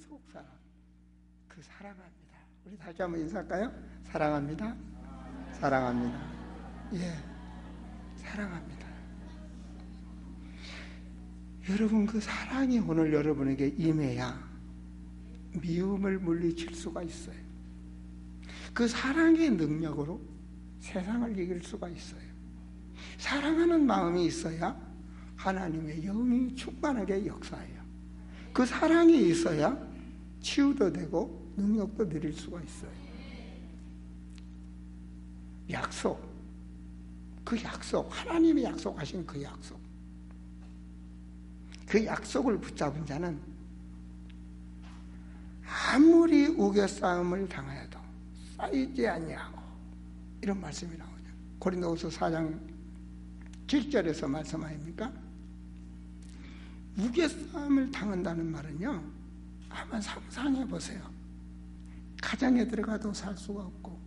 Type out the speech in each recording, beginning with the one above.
속사람, 그 사랑합니다. 우리 다시 한번 인사할까요? 사랑합니다. 사랑합니다. 예, 사랑합니다. 여러분, 그 사랑이 오늘 여러분에게 임해야 미움을 물리칠 수가 있어요. 그 사랑의 능력으로 세상을 이길 수가 있어요. 사랑하는 마음이 있어야 하나님의 영이 충만하게 역사해요. 그 사랑이 있어야 치유도 되고 능력도 누릴 수가 있어요. 약속, 그 약속, 하나님이 약속하신 그 약속, 그 약속을 붙잡은 자는 아무리 우겨싸움을 당하여도 쌓이지 아니하고, 이런 말씀이 나오죠. 고린도후서 4장 7절에서 말씀 아닙니까? 우겨싸움을 당한다는 말은요, 한번 상상해 보세요. 가정에 들어가도 살 수가 없고,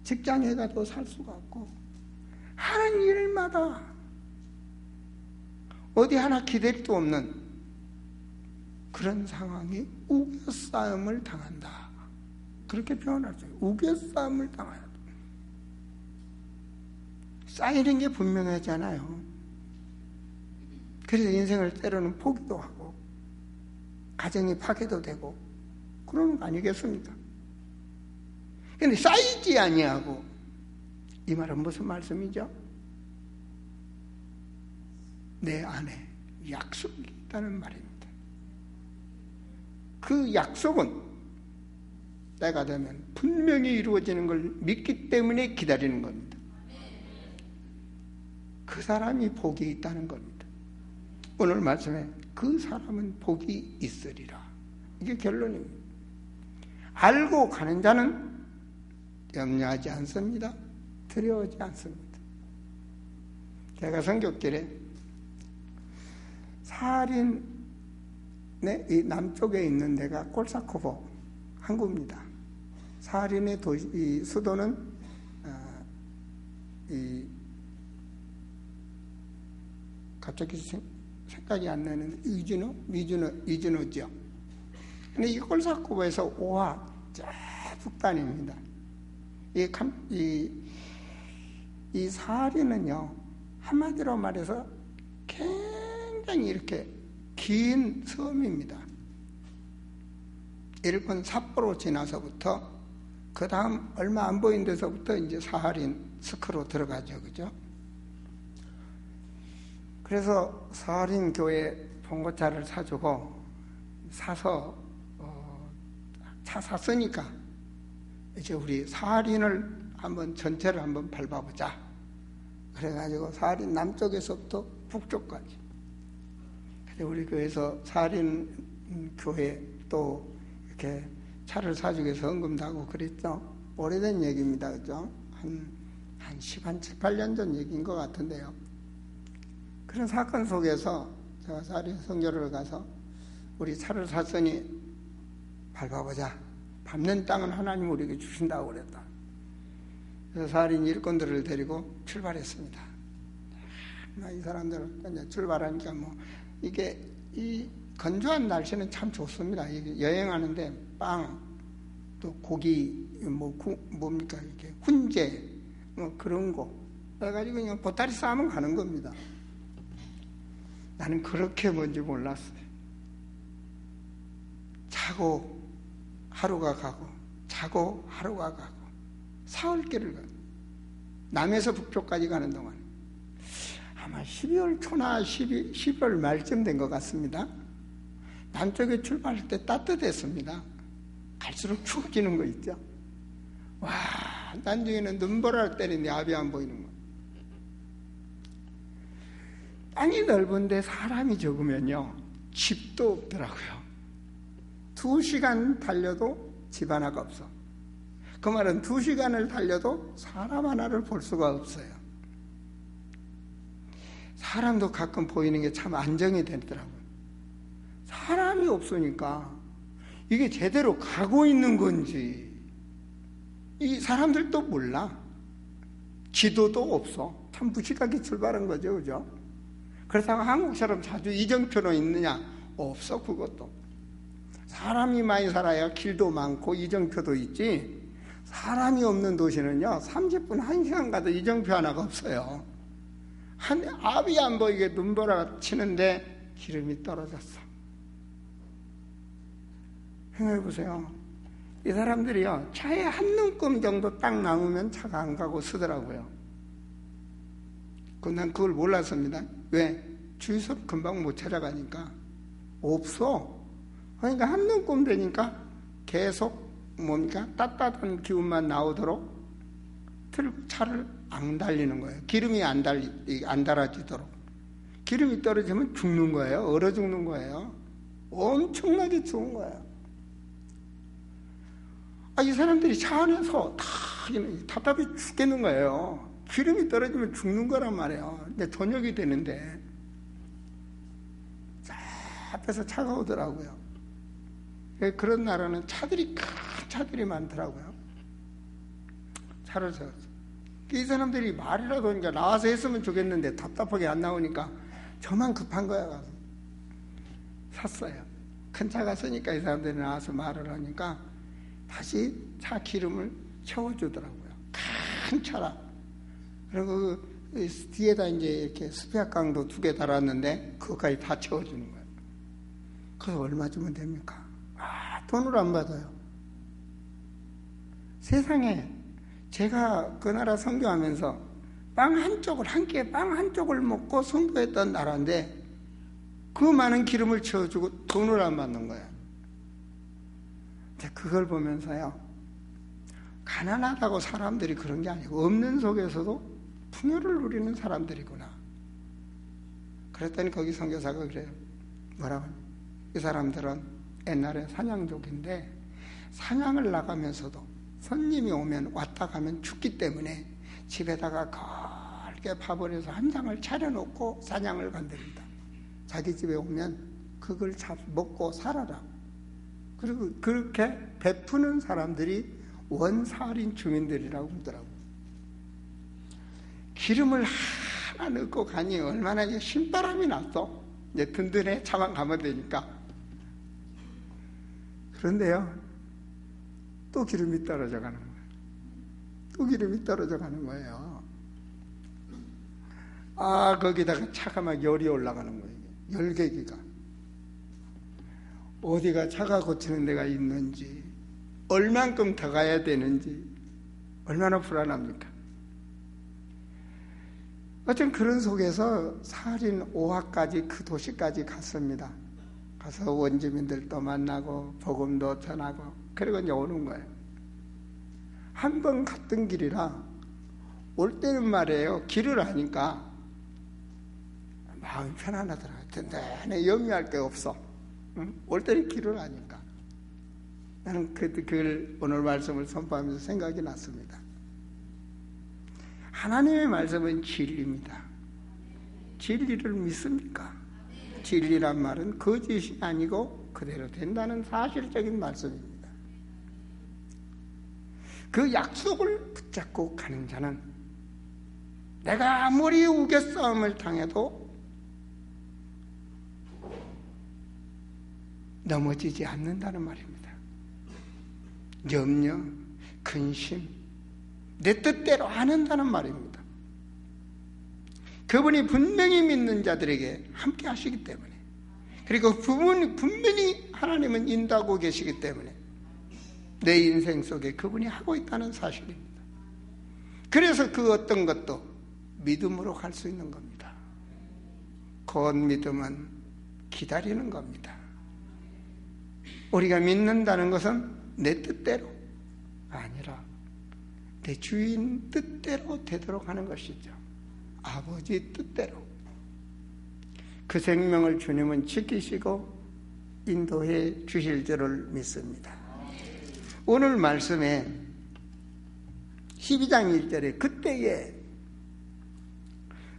직장에 가도 살 수가 없고, 하는 일마다 어디 하나 기댈 수 없는 그런 상황이 우겨싸움을 당한다, 그렇게 표현하죠. 우겨싸움을 당하다. 쌓이는 게 분명하잖아요. 그래서 인생을 때로는 포기도 하고 가정이 파괴도 되고 그러는 거 아니겠습니까? 그런데 쌓이지 아니하고, 이 말은 무슨 말씀이죠? 내 안에 약속이 있다는 말입니다. 그 약속은 때가 되면 분명히 이루어지는 걸 믿기 때문에 기다리는 겁니다. 그 사람이 복이 있다는 겁니다. 오늘 말씀에 그 사람은 복이 있으리라, 이게 결론입니다. 알고 가는 자는 염려하지 않습니다. 두려워하지 않습니다. 제가 성격길에 사할인의 이 남쪽에 있는 데가 콜사코보 항구입니다. 사할인의 이 수도는 갑자기 생각이 안 나는데 이즈노죠. 근데 이 콜사코보에서 오하 저 북단입니다. 이 사할인은요, 한마디로 말해서 굉장히 이렇게 긴 섬입니다. 일본 삿포로 지나서부터 그 다음 얼마 안 보인 데서부터 이제 사할인 스크로 들어가죠, 그죠? 그래서 사할인 교회 봉고차를 사주고 사서 차 샀으니까 이제 우리 사할인을 한번 전체를 한번 밟아보자. 그래가지고 사할인 남쪽에서부터 북쪽까지. 그래서 우리 교회에서 사할인 교회 또 이렇게 차를 사주기 위해서 헌금도 하고 그랬죠. 오래된 얘기입니다, 그죠? 한 7, 8년 전 얘기인 것 같은데요. 그런 사건 속에서 제가 사할인 선교를 가서 우리 차를 샀으니 밟아보자. 밟는 땅은 하나님 우리에게 주신다고 그랬다. 그래서 사할인 일꾼들을 데리고 출발했습니다. 이 사람들은 이제 출발하니까 이게 이 건조한 날씨는 참 좋습니다. 여행하는데 빵, 또 고기, 뭡니까, 이렇게 훈제, 그런 거 해가지고 그냥 보따리 싸면 가는 겁니다. 나는 그렇게 뭔지 몰랐어요. 자고 하루가 가고 자고 하루가 가고 사흘길을 가고 남에서 북쪽까지 가는 동안 아마 12월 초나 12월 말쯤 된 것 같습니다. 남쪽에 출발할 때 따뜻했습니다. 갈수록 추워지는 거 있죠. 와, 나중에는 눈보라를 때리는데 앞이 안 보이는 거. 땅이 넓은데 사람이 적으면요, 집도 없더라고요. 2시간 달려도 집 하나가 없어. 그 말은 2시간을 달려도 사람 하나를 볼 수가 없어요. 사람도 가끔 보이는 게 참 안정이 되더라고요. 사람이 없으니까 이게 제대로 가고 있는 건지 이 사람들도 몰라. 지도도 없어. 참 무식하게 출발한 거죠, 그죠? 그렇다고 한국처럼 자주 이정표로 있느냐? 없어, 그것도. 사람이 많이 살아야 길도 많고 이정표도 있지, 사람이 없는 도시는요 30분 1시간 가도 이정표 하나가 없어요. 앞이 안 보이게 눈보라 치는데 기름이 떨어졌어. 생각해보세요. 이 사람들이요 차에 한 눈금 정도 딱 남으면 차가 안 가고 쓰더라고요. 난 그걸 몰랐습니다. 왜? 주유소 금방 못 찾아가니까. 없어. 그러니까 한 눈금 되니까 계속 뭡니까? 따뜻한 기운만 나오도록 차를 안 달리는 거예요. 기름이 안 달아지도록. 기름이 떨어지면 죽는 거예요. 얼어 죽는 거예요. 엄청나게 죽은 거예요. 이 사람들이 차 안에서 다 답답해 죽겠는 거예요. 기름이 떨어지면 죽는 거란 말이에요. 근데 저녁이 되는데 앞에서 차가 오더라고요. 그런 나라는 큰 차들이 많더라고요. 차를 세웠어요. 이 사람들이 말이라도 하니까 나와서 했으면 좋겠는데 답답하게 안 나오니까 저만 급한 거야. 가서 샀어요. 큰 차가 쓰니까 이 사람들이 나와서 말을 하니까 다시 차 기름을 채워주더라고요. 큰 차라. 그리고 그 뒤에다 이제 이렇게 스페어깡도 2개 달았는데 그것까지 다 채워주는 거예요. 그래서 얼마 주면 됩니까? 돈을 안 받아요. 세상에 제가 그 나라 선교하면서 한 끼에 빵 한 쪽을 먹고 선교했던 나라인데 그 많은 기름을 채워주고 돈을 안 받는 거예요. 그걸 보면서요, 가난하다고 사람들이 그런 게 아니고 없는 속에서도 풍요를 누리는 사람들이구나. 그랬더니 거기 선교사가 그래요. 뭐라고? 이 사람들은 옛날에 사냥족인데 사냥을 나가면서도 손님이 오면 왔다 가면 춥기 때문에 집에다가 걸게 파버려서 한 장을 차려놓고 사냥을 간답니다. 자기 집에 오면 그걸 먹고 살아라. 그리고 그렇게 베푸는 사람들이 원사할인 주민들이라고 그러더라고요. 기름을 하나 넣고 가니 얼마나 신바람이 났어. 이제 든든해. 차만 가면 되니까. 그런데요, 또 기름이 떨어져 가는 거예요. 또 기름이 떨어져 가는 거예요. 거기다가 차가 막 열이 올라가는 거예요. 열계기가. 어디가 차가 고치는 데가 있는지, 얼만큼 더 가야 되는지, 얼마나 불안합니까? 어쨌든 그런 속에서 사할인 5화까지 그 도시까지 갔습니다. 가서 원주민들도 만나고 복음도 전하고 그리고 이제 오는 거예요. 한 번 갔던 길이라 올 때는 말이에요. 길을 아니까 마음이 편안하더라고요. 든든해. 염려할 게 없어. 응? 올 때는 길을 아니까. 나는 그걸 오늘 말씀을 선포하면서 생각이 났습니다. 하나님의 말씀은 진리입니다. 진리를 믿습니까? 진리란 말은 거짓이 아니고 그대로 된다는 사실적인 말씀입니다. 그 약속을 붙잡고 가는 자는 내가 아무리 우겨싸움을 당해도 넘어지지 않는다는 말입니다. 염려, 근심, 내 뜻대로 안 한다는 말입니다. 그분이 분명히 믿는 자들에게 함께 하시기 때문에, 그리고 그분이 분명히 하나님은 인도하고 계시기 때문에 내 인생 속에 그분이 하고 있다는 사실입니다. 그래서 그 어떤 것도 믿음으로 갈 수 있는 겁니다. 곧 믿음은 기다리는 겁니다. 우리가 믿는다는 것은 내 뜻대로 아니라 내 주인 뜻대로 되도록 하는 것이죠. 아버지 뜻대로. 그 생명을 주님은 지키시고 인도해 주실 줄을 믿습니다. 오늘 말씀에 12장 1절에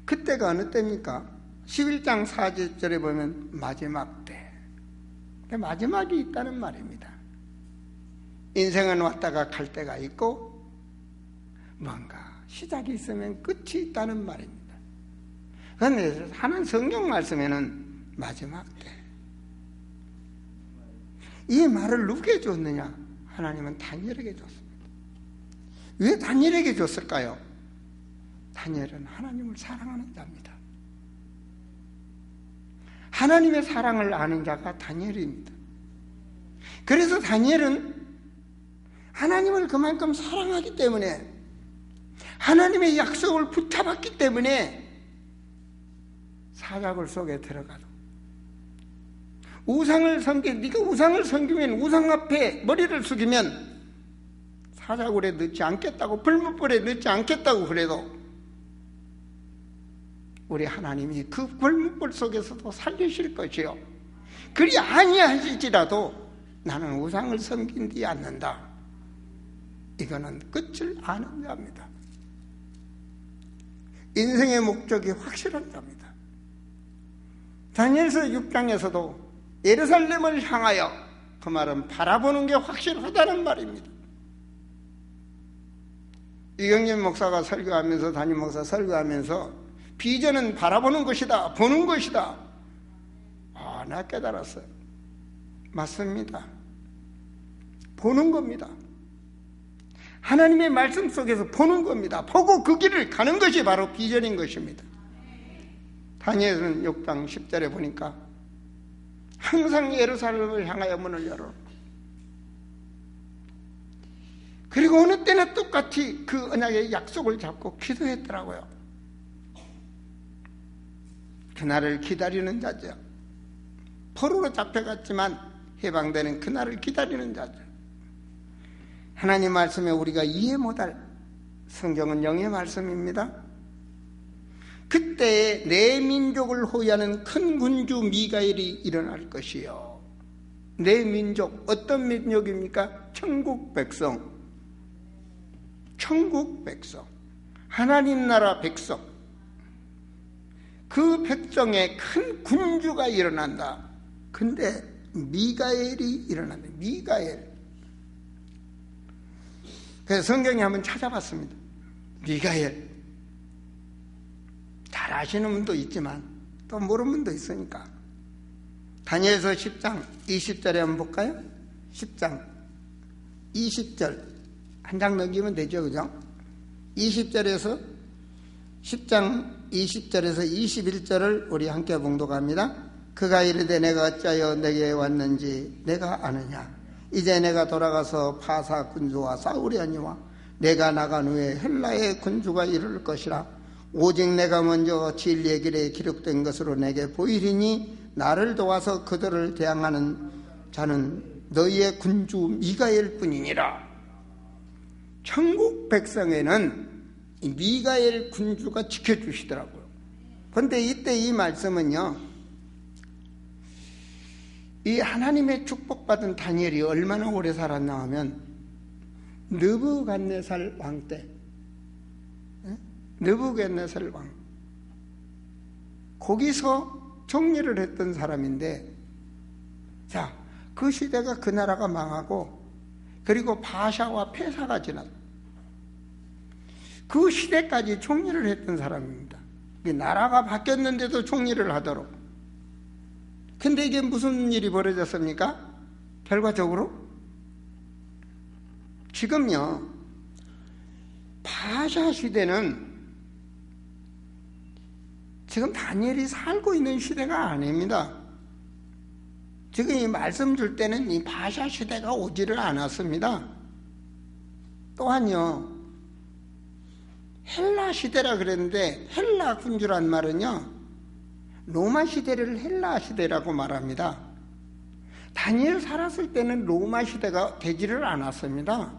그때가 어느 때입니까? 11장 4절에 보면 마지막 때. 마지막이 있다는 말입니다. 인생은 왔다가 갈 때가 있고 뭔가 시작이 있으면 끝이 있다는 말입니다. 그런데 하나님 성경 말씀에는 마지막 때, 이 말을 누구에게 줬느냐? 하나님은 다니엘에게 줬습니다. 왜 다니엘에게 줬을까요? 다니엘은 하나님을 사랑하는 자입니다. 하나님의 사랑을 아는 자가 다니엘입니다. 그래서 다니엘은 하나님을 그만큼 사랑하기 때문에, 하나님의 약속을 붙잡았기 때문에 사자굴 속에 들어가도, 네가 우상을 섬기면, 우상 앞에 머리를 숙이면 사자굴에 넣지 않겠다고, 불못불에 넣지 않겠다고 그래도 우리 하나님이 그 불못불 속에서도 살리실 것이요, 그리 아니하실지라도 나는 우상을 섬긴디 않는다. 이거는 끝을 아는 자입니다. 인생의 목적이 확실한 자입니다. 다니엘서 6장에서도 예루살렘을 향하여, 그 말은 바라보는 게 확실하다는 말입니다. 이경림 목사가 설교하면서, 담임 목사 설교하면서 비전은 바라보는 것이다, 보는 것이다. 나 깨달았어요. 맞습니다. 보는 겁니다. 하나님의 말씀 속에서 보는 겁니다. 보고 그 길을 가는 것이 바로 비전인 것입니다. 다니엘은 6장 10절에 보니까 항상 예루살렘을 향하여 문을 열어, 그리고 어느 때나 똑같이 그 언약의 약속을 잡고 기도했더라고요. 그날을 기다리는 자죠. 포로로 잡혀갔지만 해방되는 그날을 기다리는 자죠. 하나님 말씀에 우리가 이해 못할, 성경은 영의 말씀입니다. 그때에 내 민족을 호위하는 큰 군주 미가엘이 일어날 것이요. 내 민족, 어떤 민족입니까? 천국 백성. 천국 백성, 하나님 나라 백성. 그 백성에 큰 군주가 일어난다. 근데 미가엘이 일어난다. 미가엘. 그래서 성경에 한번 찾아봤습니다. 미가엘. 잘 아시는 분도 있지만 또 모르는 분도 있으니까. 다니엘서 10장 20절에 한번 볼까요? 10장 20절. 한 장 넘기면 되죠, 그죠? 20절에서 10장 20절에서 21절을 우리 함께 봉독합니다. 그가 이르되 내가 어찌하여 내게 왔는지 내가 아느냐? 이제 내가 돌아가서 바사 군주와 싸우려니와 내가 나간 후에 헬라의 군주가 이룰 것이라. 오직 내가 먼저 진리의 길에 기록된 것으로 내게 보이리니 나를 도와서 그들을 대항하는 자는 너희의 군주 미가엘 뿐이니라. 천국 백성에는 이 미가엘 군주가 지켜주시더라고요. 그런데 이때 이 말씀은요, 이 하나님의 축복받은 다니엘이 얼마나 오래 살았나 하면 느부갓네살 왕 때, 느부갓네살 왕, 거기서 정리를 했던 사람인데, 자, 그 시대가, 그 나라가 망하고 그리고 바샤와 페사가 지났다. 그 시대까지 총리를 했던 사람입니다. 나라가 바뀌었는데도 총리를 하도록. 근데 이게 무슨 일이 벌어졌습니까? 결과적으로 지금요, 바샤 시대는 지금 다니엘이 살고 있는 시대가 아닙니다. 지금 이 말씀 줄 때는 이 바샤 시대가 오지를 않았습니다. 또한요, 헬라 시대라 그랬는데, 헬라 군주란 말은요, 로마 시대를 헬라 시대라고 말합니다. 다니엘 살았을 때는 로마 시대가 되지를 않았습니다.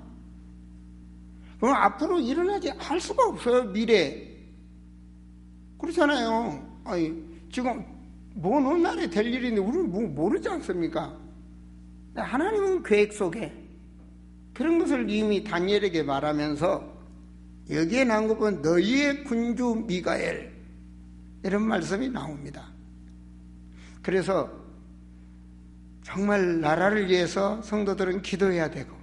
그럼 앞으로 일어나지 할 수가 없어요, 미래. 그렇잖아요. 아니, 지금 먼 훗날에 될 일인데 우리는 모르지 않습니까? 하나님은 계획 속에 그런 것을 이미 다니엘에게 말하면서 여기에 나온 거 보면 너희의 군주 미가엘, 이런 말씀이 나옵니다. 그래서 정말 나라를 위해서 성도들은 기도해야 되고,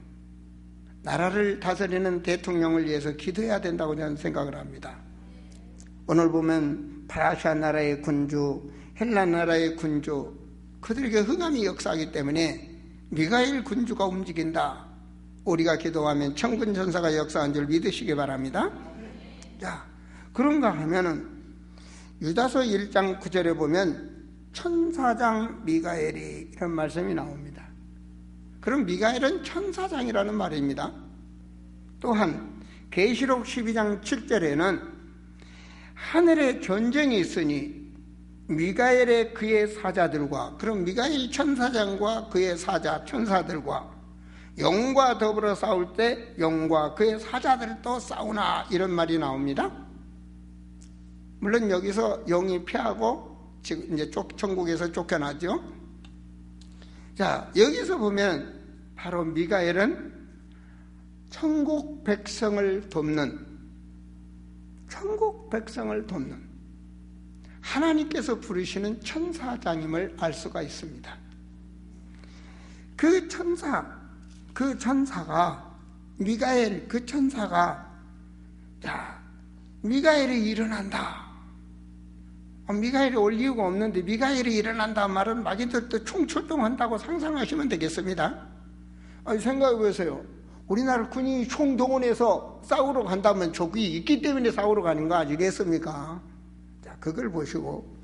나라를 다스리는 대통령을 위해서 기도해야 된다고 저는 생각을 합니다. 오늘 보면 바샤 나라의 군주, 헬라 나라의 군주, 그들에게 흑암이 역사하기 때문에 미가엘 군주가 움직인다. 우리가 기도하면 천군 천사가 역사한 줄 믿으시기 바랍니다. 자, 그런가 하면은 유다서 1장 9절에 보면 천사장 미가엘이 이런 말씀이 나옵니다. 그럼 미가엘은 천사장이라는 말입니다. 또한 계시록 12장 7절에는 하늘에 전쟁이 있으니 미가엘의 그의 사자들과, 그럼 미가엘 천사장과 그의 사자 천사들과 영과 더불어 싸울 때 영과 그의 사자들도 싸우나, 이런 말이 나옵니다. 물론 여기서 영이 피하고 지금 이제 천국에서 쫓겨나죠. 자, 여기서 보면 바로 미가엘은 천국 백성을 돕는, 하나님께서 부르시는 천사장임을 알 수가 있습니다. 그 천사가 미가엘, 그 천사가, 자, 미가엘이 일어난다. 미가엘이 올 이유가 없는데 미가엘이 일어난다 말은 마귀들도 총출동한다고 상상하시면 되겠습니다. 생각해 보세요. 우리나라 군인이 총동원해서 싸우러 간다면 적이 있기 때문에 싸우러 가는 거 아니겠습니까? 자, 그걸 보시고,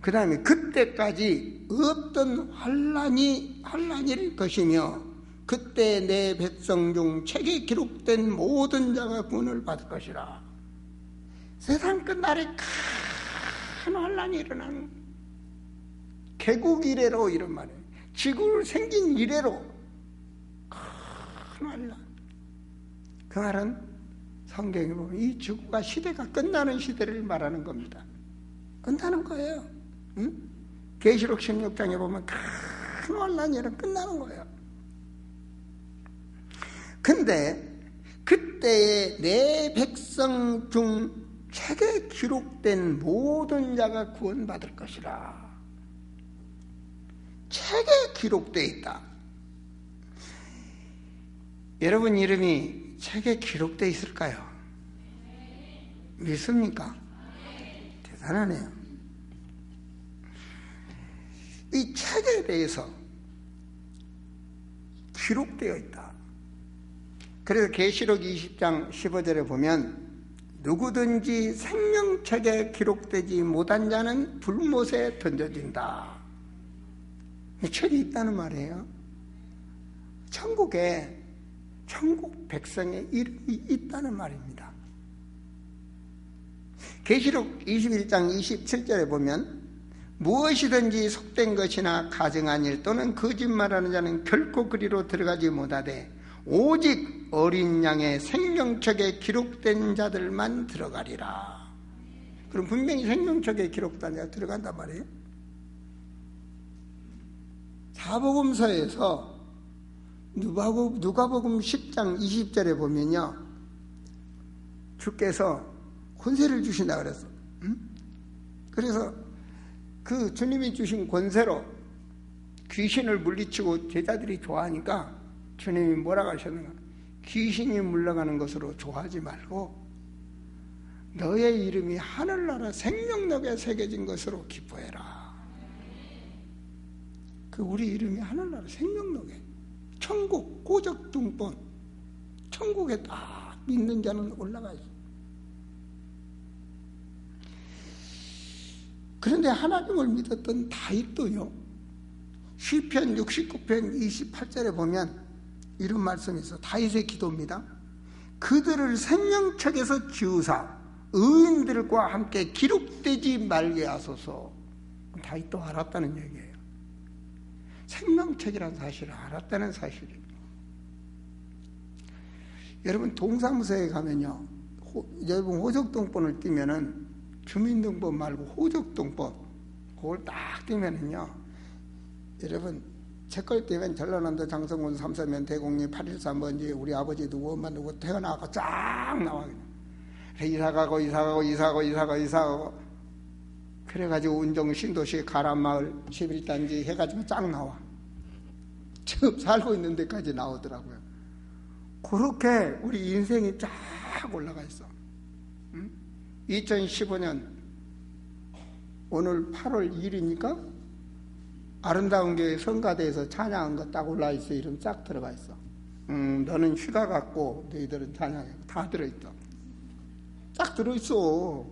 그 다음에 그때까지 어떤 환란일 것이며 그때 내 백성 중 책에 기록된 모든 자가 구원을 받을 것이라. 세상 끝날에 큰 환란이 일어나는, 개국 이래로, 이런 말이에요. 지구를 생긴 이래로 큰 환란. 그 말은 성경에 보면 이 지구가 시대가 끝나는 시대를 말하는 겁니다. 끝나는 거예요. 응? 계시록 16장에 보면 큰 환란이 끝나는 거예요. 근데 그때에 내 백성 중 책에 기록된 모든 자가 구원받을 것이라. 책에 기록되어 있다. 여러분 이름이 책에 기록되어 있을까요? 믿습니까? 대단하네요. 이 책에 대해서 기록되어 있다. 그래서 계시록 20장 15절에 보면 누구든지 생명책에 기록되지 못한 자는 불못에 던져진다. 이 책이 있다는 말이에요. 천국에 천국 백성의 이름이 있다는 말입니다. 계시록 21장 27절에 보면 무엇이든지 속된 것이나 가증한 일 또는 거짓말하는 자는 결코 그리로 들어가지 못하되 오직 어린 양의 생명책에 기록된 자들만 들어가리라. 그럼 분명히 생명책에 기록된 자가 들어간단 말이에요. 사복음서에서 누가복음 10장 20절에 보면요, 주께서 권세를 주신다 그랬어. 그래서 그 주님이 주신 권세로 귀신을 물리치고 제자들이 좋아하니까 주님이 뭐라고 하셨는가? 귀신이 물러가는 것으로 좋아하지 말고 너의 이름이 하늘나라 생명록에 새겨진 것으로 기뻐해라. 그 우리 이름이 하늘나라 생명록에, 천국 고적등본, 천국에 딱 믿는 자는 올라가 있어. 그런데 하나님을 믿었던 다윗도요, 시편 69편 28절에 보면 이런 말씀이 있어. 다윗의 기도입니다. 그들을 생명책에서 지우사 의인들과 함께 기록되지 말게 하소서. 다윗도 알았다는 얘기예요. 생명책이라는 사실을 알았다는 사실이에요. 여러분 동사무소에 가면요, 여러분 호적등본을 띄면은 주민등본 말고 호적등본 그걸 딱 띄면은요, 여러분 제 걸 띄면 전라남도 장성군 3서면 대곡리 813번지 우리 아버지 누구 엄마 누구 태어나고 쫙 나와. 이사가고 그래가지고 운정 신도시 가란마을 11단지 해가지고 쫙 나와. 지금 살고 있는 데까지 나오더라고요. 그렇게 우리 인생이 쫙 올라가 있어. 2015년 오늘 8월 2일이니까 아름다운 교회 성가대에서 찬양한 거 딱 올라있어. 이름 쫙 들어가 있어. 너는 휴가 갔고 너희들은 찬양해. 다 들어있어. 딱 들어있어.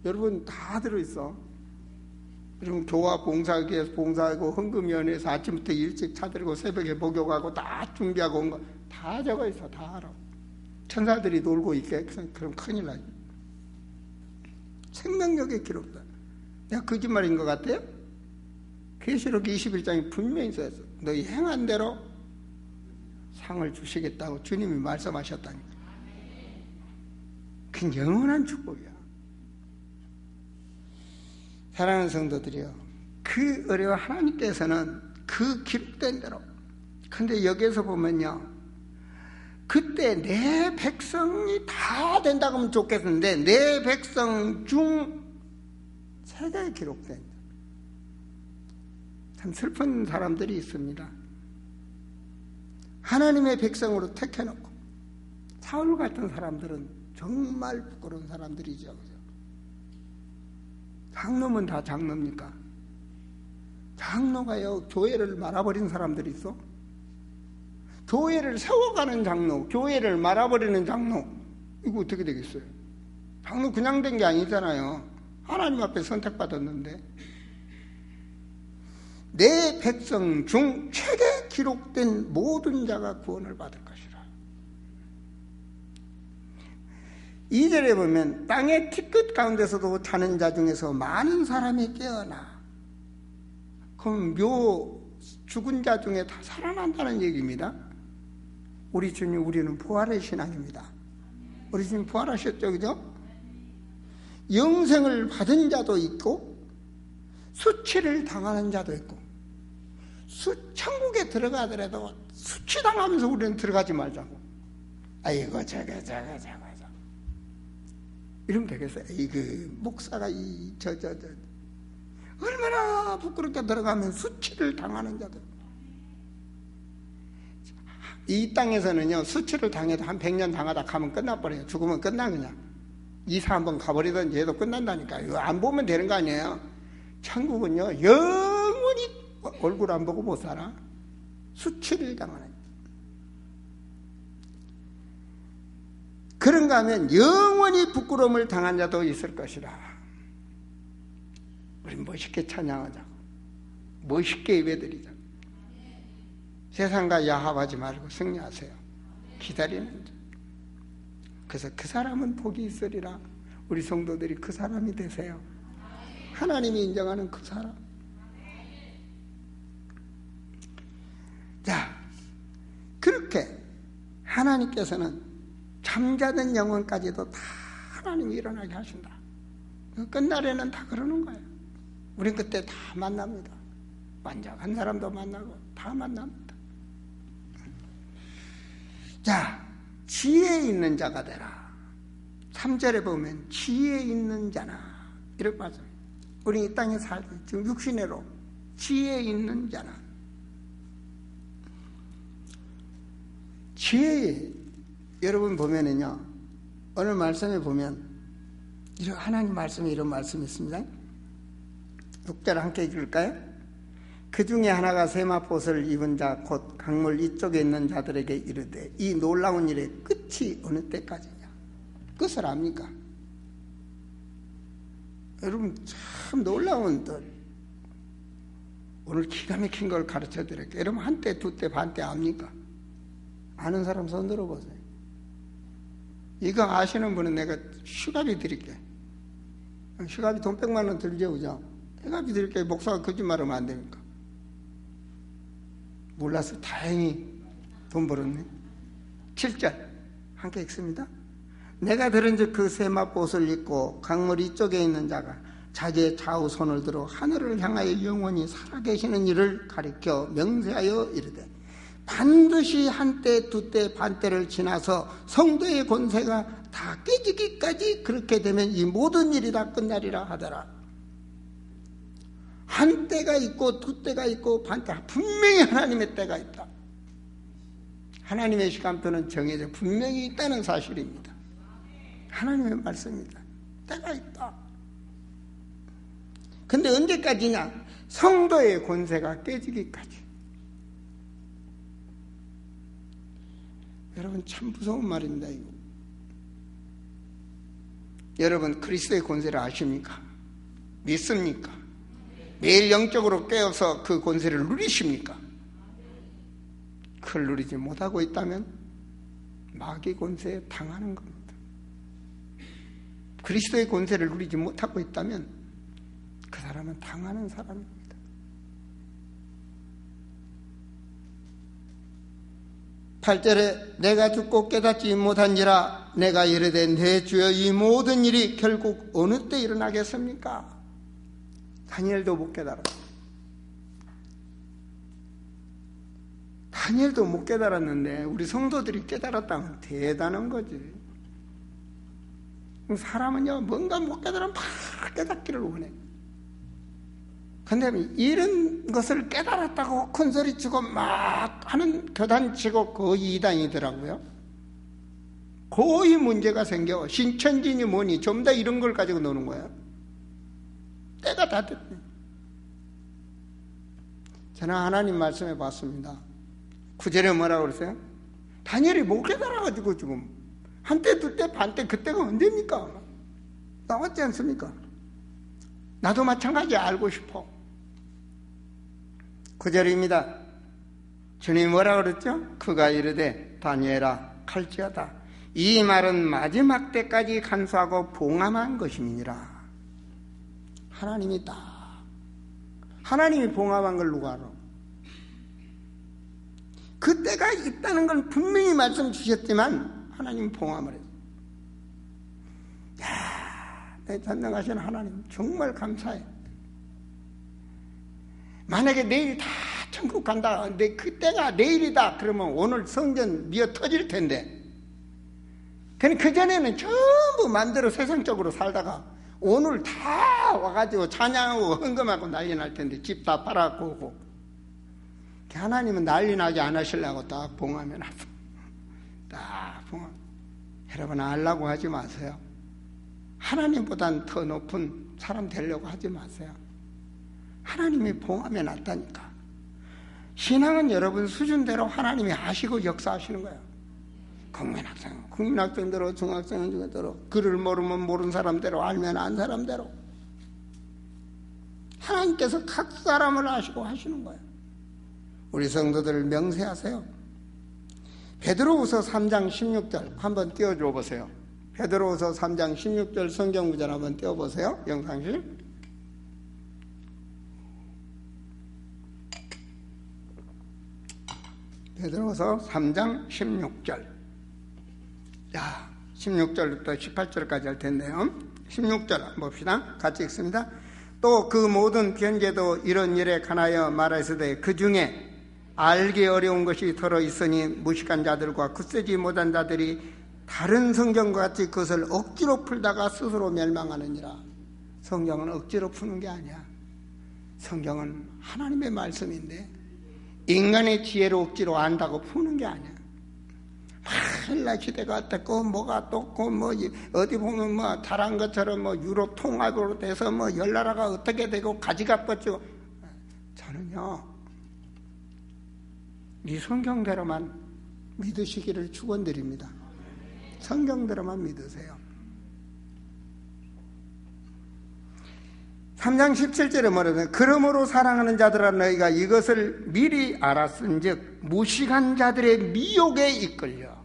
여러분 다 들어있어. 여러분 교화 봉사기에서 봉사하고 헌금위원회에서 아침부터 일찍 차들고 새벽에 목욕하고 다 준비하고 온 거 다 적어있어. 다 알아. 천사들이 놀고 있게. 그럼 큰일 나지. 생명력의 기록다. 내가 거짓말인 것 같아요? 계시록 21장에 분명히 써있어. 너희 행한 대로 상을 주시겠다고 주님이 말씀하셨다니까. 그 영원한 축복이야. 사랑하는 성도들이요, 그 어려워 하나님께서는 그 기록된 대로. 근데 여기에서 보면요, 그때 내 백성이 다 된다고 하면 좋겠는데 내 백성 중 세계에 기록된, 참 슬픈 사람들이 있습니다. 하나님의 백성으로 택해놓고 사울 같은 사람들은 정말 부끄러운 사람들이죠. 장로면 다 장로입니까? 장로가요, 교회를 말아버린 사람들이 있어. 교회를 세워가는 장로, 교회를 말아버리는 장로, 이거 어떻게 되겠어요? 장로 그냥 된 게 아니잖아요. 하나님 앞에 선택받았는데. 내 백성 중 책에 기록된 모든 자가 구원을 받을 것이라. 2절에 보면 땅의 티끝 가운데서도 자는 자 중에서 많은 사람이 깨어나. 그럼 죽은 자 중에 다 살아난다는 얘기입니다. 우리 주님, 우리는 부활의 신앙입니다. 우리 주님 부활하셨죠, 그죠? 영생을 받은 자도 있고 수치를 당하는 자도 있고, 천국에 들어가더라도 수치당하면서 우리는 들어가지 말자고. 아이고 저거 이러면 되겠어요. 그 목사가 얼마나 부끄럽게 들어가면 수치를 당하는 자들. 이 땅에서는요, 수치를 당해도 한 100년 당하다 가면 끝나버려요. 죽으면 끝나. 그냥 이사 한번 가버리든지 해도 끝난다니까. 이거 안 보면 되는 거 아니에요. 천국은요, 영원히 얼굴 안 보고 못 살아. 수치를 당하는. 그런가 하면 영원히 부끄러움을 당한 자도 있을 것이라. 우리 멋있게 찬양하자고, 멋있게 예배드리자고. 세상과 야합하지 말고 승리하세요. 기다리는 자. 그래서 그 사람은 복이 있으리라. 우리 성도들이 그 사람이 되세요. 하나님이 인정하는 그 사람. 자, 그렇게 하나님께서는 잠자는 영혼까지도 다 하나님이 일어나게 하신다. 끝날에는 다 그러는 거예요. 우린 그때 다 만납니다. 완전한 사람도 만나고 다 만납니다. 자, 지혜 있는 자가 되라. 3절에 보면 지혜 있는 자나 이렇게 말해요. 우리 이 땅에 살고 지금 육신으로 지혜 있는 자나. 지혜, 여러분 보면은요, 오늘 말씀에 보면 하나님 말씀에 이런 말씀이 있습니다. 6절 함께 읽을까요? 그 중에 하나가 세마포옷을 입은 자 곧 강물 이쪽에 있는 자들에게 이르되 이 놀라운 일의 끝이 어느 때까지냐? 끝을 압니까? 여러분 참 놀라운 오늘 기가 막힌 걸 가르쳐 드릴게요. 여러분 한때, 두때, 반때 압니까? 아는 사람 손 들어보세요. 이거 아시는 분은 내가 휴가비 드릴게. 휴가비 돈 100만 원 들죠, 그죠? 휴가비 드릴게. 목사가 거짓말하면 안 됩니까? 몰라서 다행히 돈 벌었네. 7절 함께 읽습니다. 내가 들은즉 그 세마포옷을 입고 강물 이쪽에 있는 자가 자기의 좌우 손을 들어 하늘을 향하여 영원히 살아계시는 일을 가리켜 명세하여 이르되 반드시 한때, 두때, 반때를 지나서 성도의 권세가 다 깨지기까지 그렇게 되면 이 모든 일이 다 끝나리라 하더라. 한 때가 있고 두 때가 있고 반때, 분명히 하나님의 때가 있다. 하나님의 시간표는 정해져 분명히 있다는 사실입니다. 하나님의 말씀입니다. 때가 있다. 근데 언제까지냐? 성도의 권세가 깨지기까지. 여러분 참 무서운 말입니다. 이거. 여러분 그리스도의 권세를 아십니까? 믿습니까? 매일 영적으로 깨어서 그 권세를 누리십니까? 그걸 누리지 못하고 있다면 마귀 권세에 당하는 겁니다. 그리스도의 권세를 누리지 못하고 있다면 그 사람은 당하는 사람입니다. 8절에 내가 듣고 깨닫지 못한지라 내가 이르되 내 주여 이 모든 일이 결국 어느 때 일어나겠습니까? 다니엘도 못 깨달았어요. 다니엘도 못 깨달았는데 우리 성도들이 깨달았다면 대단한 거지. 사람은요 뭔가 못 깨달으면 막 깨닫기를 원해. 근데 이런 것을 깨달았다고 큰소리치고 막 하는 교단치고 거의 이단이더라고요. 거의 문제가 생겨. 신천지니 뭐니 좀 더 이런 걸 가지고 노는 거예요. 때가 다 됐네. 저는 하나님 말씀해 봤습니다. 9절에 뭐라고 그랬어요? 다니엘이 못 깨달아가지고 지금 한때 둘때 반때 그때가 언제입니까? 나왔지 않습니까? 나도 마찬가지 알고 싶어. 9절입니다. 주님이 뭐라고 그랬죠? 그가 이르되 다니엘아 칼지어다. 이 말은 마지막 때까지 간수하고 봉함한 것임이니라. 하나님이다. 하나님이 봉함한 걸 누가 알아? 그때가 있다는 건 분명히 말씀 주셨지만 하나님 봉함을 했어요. 야, 내 전능하신 하나님 정말 감사해. 만약에 내일 다 천국 간다. 근데 그때가 내일이다. 그러면 오늘 성전 미어 터질 텐데. 그전에는 전부 마음대로 세상적으로 살다가 오늘 다 와가지고 찬양하고 헌금하고 난리 날 텐데 집 다 팔아갖고 오고. 하나님은 난리 나지 않으시려고 딱 봉하며 놨어. 딱 봉하. 여러분 알라고 하지 마세요. 하나님보단 더 높은 사람 되려고 하지 마세요. 하나님이 봉하며 놨다니까. 신앙은 여러분 수준대로 하나님이 아시고 역사하시는 거예요. 국민학생대로 중학생대로 글을 모르면 모르는 사람대로 알면 안 사람대로 하나님께서 각 사람을 아시고 하시는 거예요. 우리 성도들을 명세하세요. 베드로후서 3장 16절 한번 띄워줘 보세요. 베드로후서 3장 16절 성경 구절 한번 띄워보세요. 영상실. 베드로후서 3장 16절. 자, 16절부터 18절까지 할 텐데요. 16절 한번 봅시다. 같이 읽습니다. 또 그 모든 변제도 이런 일에 관하여 말하시되 그 중에 알기 어려운 것이 더러 있으니 무식한 자들과 굳세지 못한 자들이 다른 성경과 같이 그것을 억지로 풀다가 스스로 멸망하느니라. 성경은 억지로 푸는 게 아니야. 성경은 하나님의 말씀인데 인간의 지혜로 억지로 안다고 푸는 게 아니야. 헬라 시대가 떴고 뭐가 떴고 뭐 어디 보면 뭐 잘한 것처럼 뭐 유럽 통합으로 돼서 뭐 열나라가 어떻게 되고 가지가 뻗지고. 저는요 이 성경대로만 믿으시기를 축원드립니다. 성경대로만 믿으세요. 3장 17절에 뭐라고요? 그러므로 사랑하는 자들아 너희가 이것을 미리 알았은즉 무식한 자들의 미혹에 이끌려.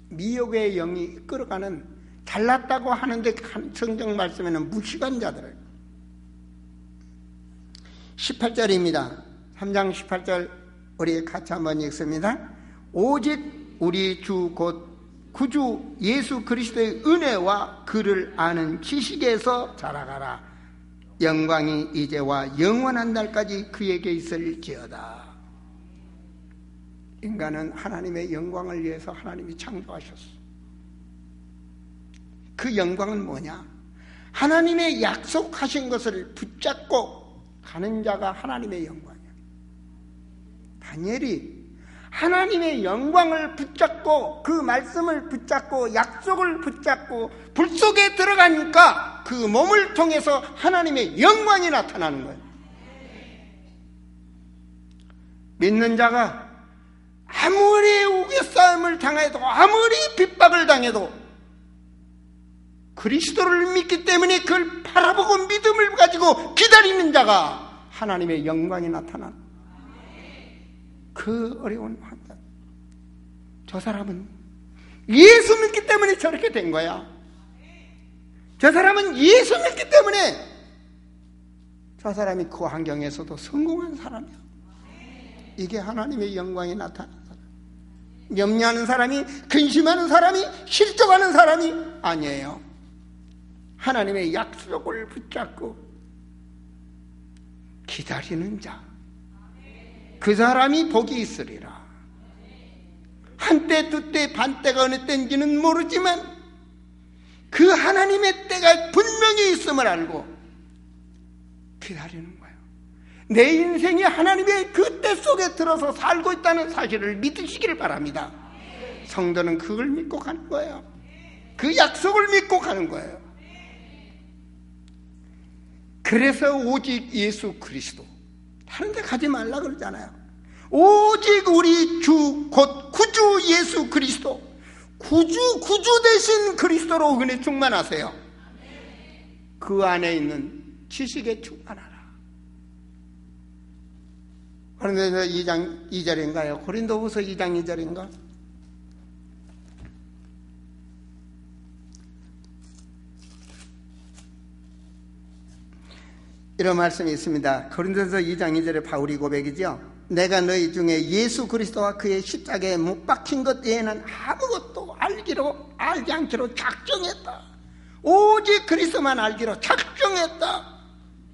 미혹의 영이 이끌어가는 잘났다고 하는데 성경 말씀에는 무식한 자들을. 18절입니다. 3장 18절 우리 같이 한번 읽습니다. 오직 우리 주 곧 구주 예수 그리스도의 은혜와 그를 아는 지식에서 자라가라. 영광이 이제와 영원한 날까지 그에게 있을지어다. 인간은 하나님의 영광을 위해서 하나님이 창조하셨어. 그 영광은 뭐냐? 하나님의 약속하신 것을 붙잡고 가는 자가 하나님의 영광이야. 다니엘이 하나님의 영광을 붙잡고 그 말씀을 붙잡고 약속을 붙잡고 불 속에 들어가니까 그 몸을 통해서 하나님의 영광이 나타나는 거예요. 믿는 자가 아무리 우겨싸움을 당해도, 아무리 핍박을 당해도 그리스도를 믿기 때문에 그걸 바라보고 믿음을 가지고 기다리는 자가 하나님의 영광이 나타난 그 어려운 환경. 저 사람은 예수 믿기 때문에 저렇게 된 거야. 저 사람은 예수 믿기 때문에 저 사람이 그 환경에서도 성공한 사람이야. 이게 하나님의 영광이 나타난 사람. 염려하는 사람이, 근심하는 사람이, 실족하는 사람이 아니에요. 하나님의 약속을 붙잡고 기다리는 자, 그 사람이 복이 있으리라. 한때, 두때, 반때가 어느 때인지는 모르지만 그 하나님의 때가 분명히 있음을 알고 기다리는 거예요. 내 인생이 하나님의 그 때 속에 들어서 살고 있다는 사실을 믿으시기를 바랍니다. 성도는 그걸 믿고 가는 거예요. 그 약속을 믿고 가는 거예요. 그래서 오직 예수 그리스도, 다른 데 가지 말라 그러잖아요. 오직 우리 주 곧 구주 예수 그리스도, 구주 되신 그리스도로 은혜 충만하세요. 그 안에 있는 지식에 충만하라. 고린도서 2장 2절인가요? 고린도후서 2장 2절인가? 이런 말씀이 있습니다. 고린도서 2장 2절에 바울이 고백이죠. 내가 너희 중에 예수 그리스도와 그의 십자가에 못 박힌 것 외에는 아무것도 알지 않기로 작정했다. 오직 그리스도만 알기로 작정했다.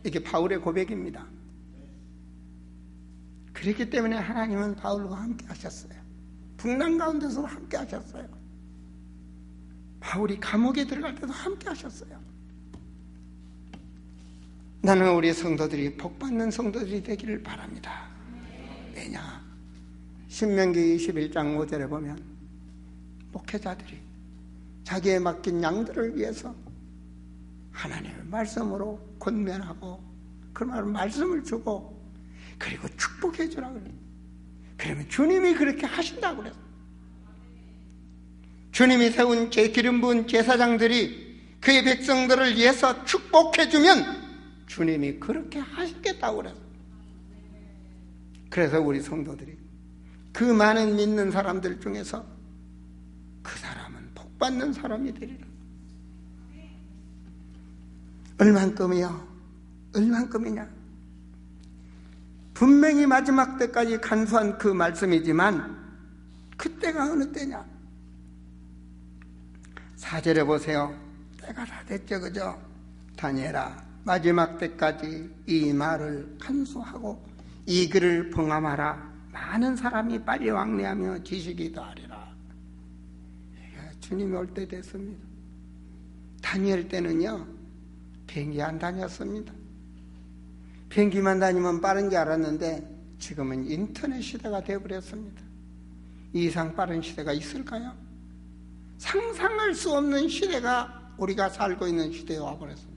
이게 바울의 고백입니다. 그렇기 때문에 하나님은 바울과 함께 하셨어요. 풍랑 가운데서도 함께 하셨어요. 바울이 감옥에 들어갈 때도 함께 하셨어요. 나는 우리 성도들이 복받는 성도들이 되기를 바랍니다. 왜냐? 신명기 21장 5절에 보면 목회자들이 자기에 맡긴 양들을 위해서 하나님의 말씀으로 권면하고 그 말씀을 주고 그리고 축복해 주라고 그래요. 그러면 주님이 그렇게 하신다고 그래요. 주님이 세운 기름 부은 제사장들이 그의 백성들을 위해서 축복해 주면 주님이 그렇게 하시겠다고 그래요. 그래서 우리 성도들이 그 많은 믿는 사람들 중에서 그 사람은 복받는 사람이 되리라. 얼만큼이요? 얼만큼이냐? 분명히 마지막 때까지 간수한 그 말씀이지만 그때가 어느 때냐? 4절에 보세요. 때가 다 됐죠, 그죠? 다니엘아, 마지막 때까지 이 말을 간수하고 이 글을 봉함하라. 많은 사람이 빨리 왕래하며 지식이 더하리라. 주님이 올 때 됐습니다. 다니엘 때는요, 비행기 안 다녔습니다. 비행기만 다니면 빠른 게 알았는데 지금은 인터넷 시대가 되어버렸습니다. 이 이상 빠른 시대가 있을까요? 상상할 수 없는 시대가 우리가 살고 있는 시대에 와버렸습니다.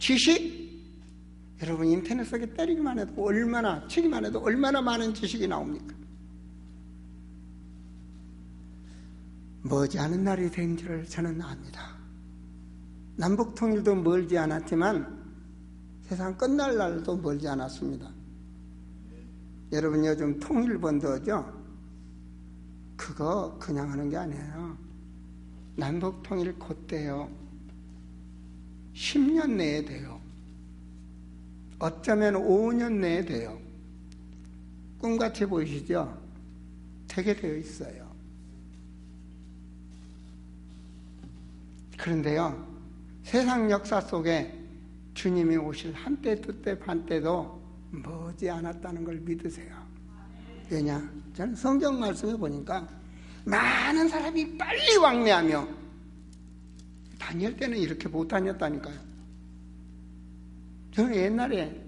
지식, 여러분 인터넷 속에 때리기만 해도 얼마나, 치기만 해도 얼마나 많은 지식이 나옵니까? 머지않은 날이 된 줄을 저는 압니다. 남북통일도 멀지 않았지만 세상 끝날 날도 멀지 않았습니다. 여러분 요즘 통일본도죠? 그거 그냥 하는 게 아니에요. 남북통일 곧 돼요. 10년 내에 돼요. 어쩌면 5년 내에 돼요. 꿈같이 보이시죠? 되게 되어 있어요. 그런데요, 세상 역사 속에 주님이 오실 한때, 두때, 반때도 머지 않았다는 걸 믿으세요. 왜냐? 저는 성경 말씀에 보니까 많은 사람이 빨리 왕래하며 다니엘 때는 이렇게 못 다녔다니까요. 저는 옛날에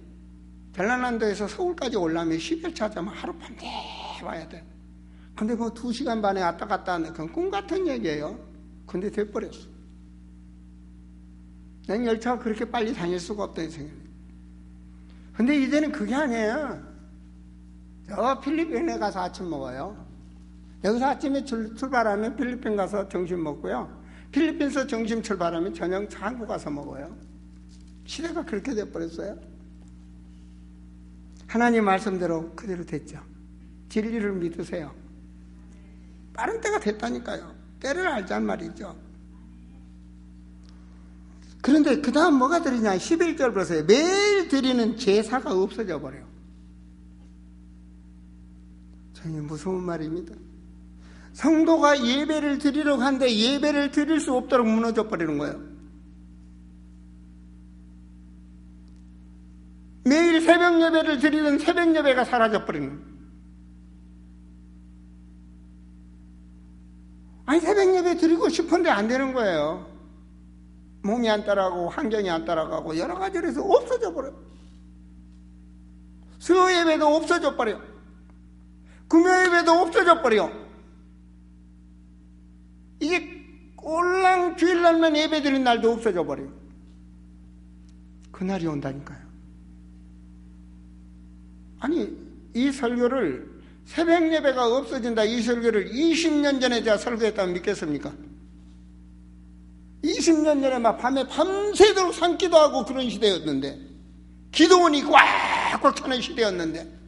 전라남도에서 서울까지 올라면 10여 자면 하룻밤 와야 돼. 근데 뭐 2시간 반에 왔다 갔다 하는 그건 꿈 같은 얘기예요. 근데 돼버렸어. 난 열차가 그렇게 빨리 다닐 수가 없다는 생각이에요. 근데 이제는 그게 아니에요. 필리핀에 가서 아침 먹어요. 여기서 아침에 출발하면 필리핀 가서 점심 먹고요. 필리핀에서 점심 출발하면 저녁 한국 가서 먹어요. 시대가 그렇게 돼버렸어요. 하나님 말씀대로 그대로 됐죠. 진리를 믿으세요. 빠른 때가 됐다니까요. 때를 알자는 말이죠. 그런데 그 다음 뭐가 드리냐? 11절 보세요. 매일 드리는 제사가 없어져 버려요. 정말 무서운 말입니다. 성도가 예배를 드리려고 하는데 예배를 드릴 수 없도록 무너져 버리는 거예요. 매일 새벽 예배를 드리던 새벽 예배가 사라져 버리는 거예요. 아니, 새벽 예배 드리고 싶은데 안 되는 거예요. 몸이 안 따라가고 환경이 안 따라가고 여러 가지로 해서 없어져 버려요. 수요 예배도 없어져 버려요. 금요 예배도 없어져 버려요. 이게 꼴랑 주일날만 예배 드리는 날도 없어져 버려요. 그날이 온다니까요. 아니, 이 설교를 새벽 예배가 없어진다, 이 설교를 20년 전에 제가 설교했다면 믿겠습니까? 20년 전에 막 밤에 밤새도록 산기도 하고 그런 시대였는데, 기도원이 꽉꽉 차는 시대였는데,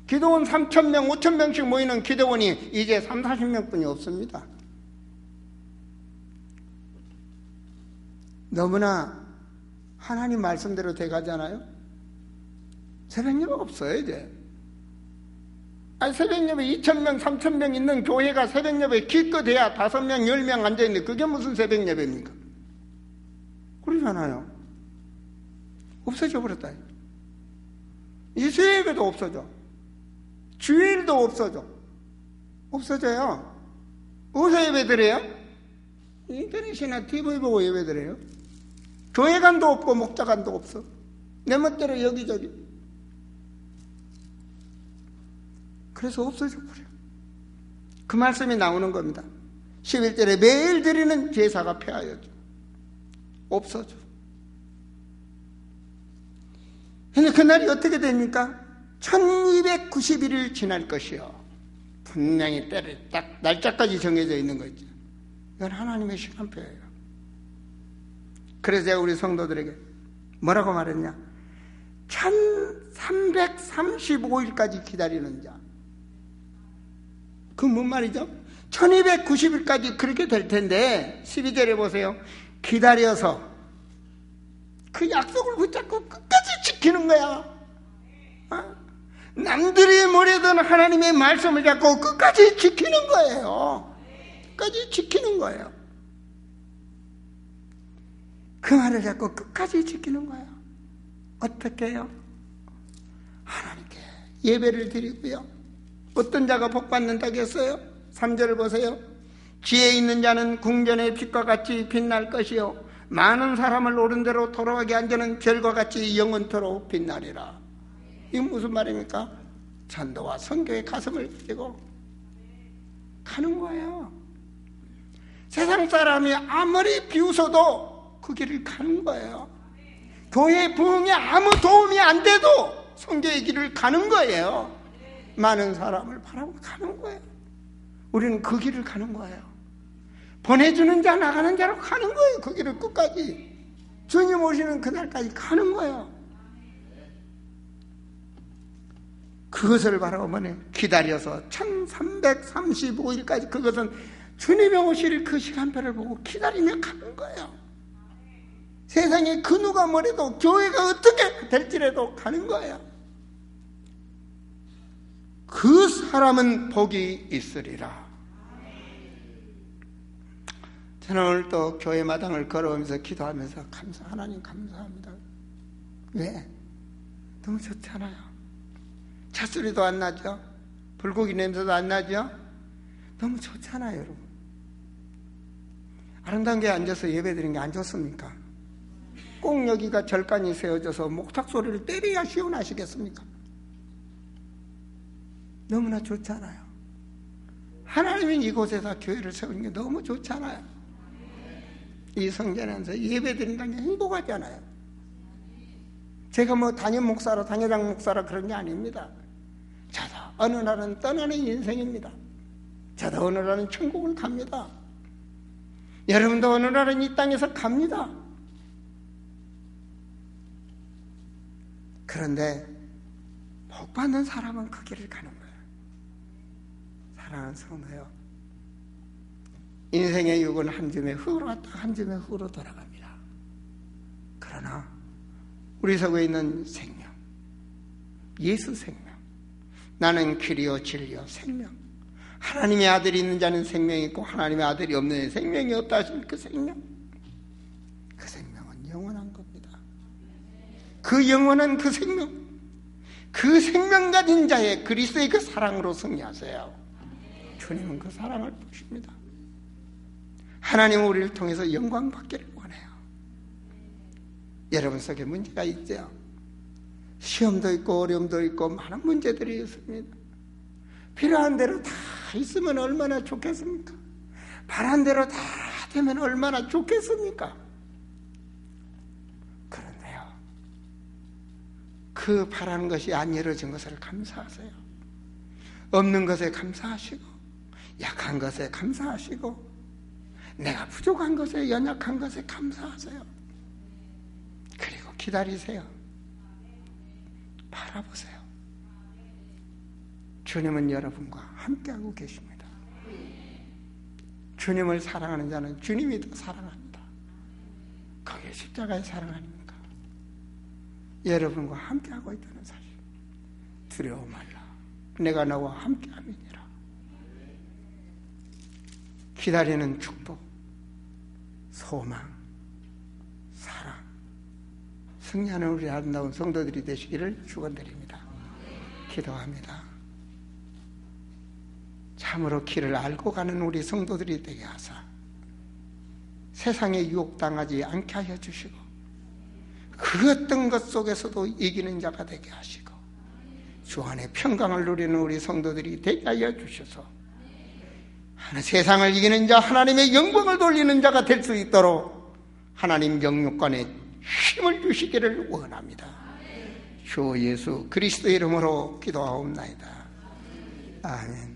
기도원 3,000명, 5,000명씩 모이는 기도원이 이제 30-40명뿐이 없습니다. 너무나 하나님 말씀대로 돼가잖아요. 새벽 예배가 없어요, 이제. 아니, 새벽 예배 2,000명, 3,000명 있는 교회가 새벽 예배 기껏해야 5명, 10명 앉아있는데 그게 무슨 새벽 예배입니까? 그러잖아요. 없어져 버렸다. 이 수요 예배도 없어져. 주일도 없어져. 없어져요. 어디서 예배 드려요? 인터넷이나 TV 보고 예배 드려요. 교회관도 없고 목자관도 없어. 내 멋대로 여기저기. 그래서 없어져 버려요. 그 말씀이 나오는 겁니다. 11절에 매일 드리는 제사가 폐하여져. 없어져. 근데 그날이 어떻게 됩니까? 1291일 지날 것이요. 분명히 때를 딱 날짜까지 정해져 있는 거죠. 이건 하나님의 시간표예요. 그래서 제가 우리 성도들에게 뭐라고 말했냐? 1335일까지 기다리는 자. 그 뭔 말이죠? 1290일까지 그렇게 될 텐데 12절에 보세요. 기다려서 그 약속을 붙잡고 끝까지 지키는 거야. 남들이 뭐래든 하나님의 말씀을 잡고 끝까지 지키는 거예요. 끝까지 지키는 거예요. 그 말을 잡고 끝까지 지키는 거예요. 어떻게 해요? 하나님께 예배를 드리고요. 어떤 자가 복받는다고 했어요? 3절을 보세요. 지혜 있는 자는 궁전의 빛과 같이 빛날 것이요 많은 사람을 옳은 대로 돌아가게 한 자는 별과 같이 영원토록 빛나리라. 이게 무슨 말입니까? 전도와 선교의 가슴을 펴고 가는 거예요. 세상 사람이 아무리 비웃어도 그 길을 가는 거예요. 교회 부흥에 아무 도움이 안 돼도 선교의 길을 가는 거예요. 많은 사람을 바라고 가는 거예요. 우리는 그 길을 가는 거예요. 보내주는 자 나가는 자로 가는 거예요. 그 길을 끝까지 주님 오시는 그날까지 가는 거예요. 그것을 바라고 기다려서 1335일까지 그것은 주님이 오실 그 시간표를 보고 기다리며 가는 거예요. 세상에 그 누가 뭐래도 교회가 어떻게 될지라도 가는 거예요. 그 사람은 복이 있으리라. 저는 오늘 또 교회 마당을 걸어오면서 기도하면서 하나님 감사합니다. 왜? 너무 좋잖아요. 찻소리도 안 나죠? 불고기 냄새도 안 나죠? 너무 좋잖아요, 여러분. 아름다운 게 앉아서 예배드리는 게 안 좋습니까? 꼭 여기가 절간이 세워져서 목탁 소리를 때려야 시원하시겠습니까? 너무나 좋잖아요. 하나님은 이곳에서 교회를 세우는 게 너무 좋잖아요. 이 성전에서 예배드린다는 게 행복하잖아요. 제가 뭐 담임 목사라 담임장 목사라 그런 게 아닙니다. 저도 어느 날은 떠나는 인생입니다. 저도 어느 날은 천국을 갑니다. 여러분도 어느 날은 이 땅에서 갑니다. 그런데 복 받는 사람은 그 길을 가는 거예요. 사랑하는 성도요, 인생의 육은 한 줌의 흙으로 갔다 한 줌의 흙으로 돌아갑니다. 그러나 우리 속에 있는 생명, 예수 생명, 나는 길이요 진리요 생명, 하나님의 아들이 있는 자는 생명이 있고 하나님의 아들이 없는 자는 생명이 없다 하신 그 생명, 그 생명은 영원한 겁니다. 그 영원한 그 생명, 그 생명 가진 자의 그리스도의 그 사랑으로 승리하세요. 주님은 그 사랑을 보십니다. 하나님은 우리를 통해서 영광 받기를 원해요. 여러분 속에 문제가 있죠. 시험도 있고 어려움도 있고 많은 문제들이 있습니다. 필요한 대로 다 있으면 얼마나 좋겠습니까? 바란 대로 다 되면 얼마나 좋겠습니까? 그런데요, 그 바라는 것이 안 이루어진 것을 감사하세요. 없는 것에 감사하시고, 약한 것에 감사하시고, 내가 부족한 것에, 연약한 것에 감사하세요. 그리고 기다리세요. 바라보세요. 주님은 여러분과 함께하고 계십니다. 주님을 사랑하는 자는 주님이 더 사랑합니다. 그게 십자가의 사랑 아닙니까? 여러분과 함께하고 있다는 사실, 두려워 말라. 내가 너와 함께함이니라. 기다리는 축복, 소망, 사랑, 승리하는 우리 아름다운 성도들이 되시기를 축원드립니다. 기도합니다. 참으로 길을 알고 가는 우리 성도들이 되게 하사 세상에 유혹당하지 않게 하여 주시고, 그 어떤 것 속에서도 이기는 자가 되게 하시고, 주 안에 평강을 누리는 우리 성도들이 되게 하여 주셔서 세상을 이기는 자, 하나님의 영광을 돌리는 자가 될 수 있도록 하나님 영육간에 힘을 주시기를 원합니다. 주 예수 그리스도 이름으로 기도하옵나이다. 아멘.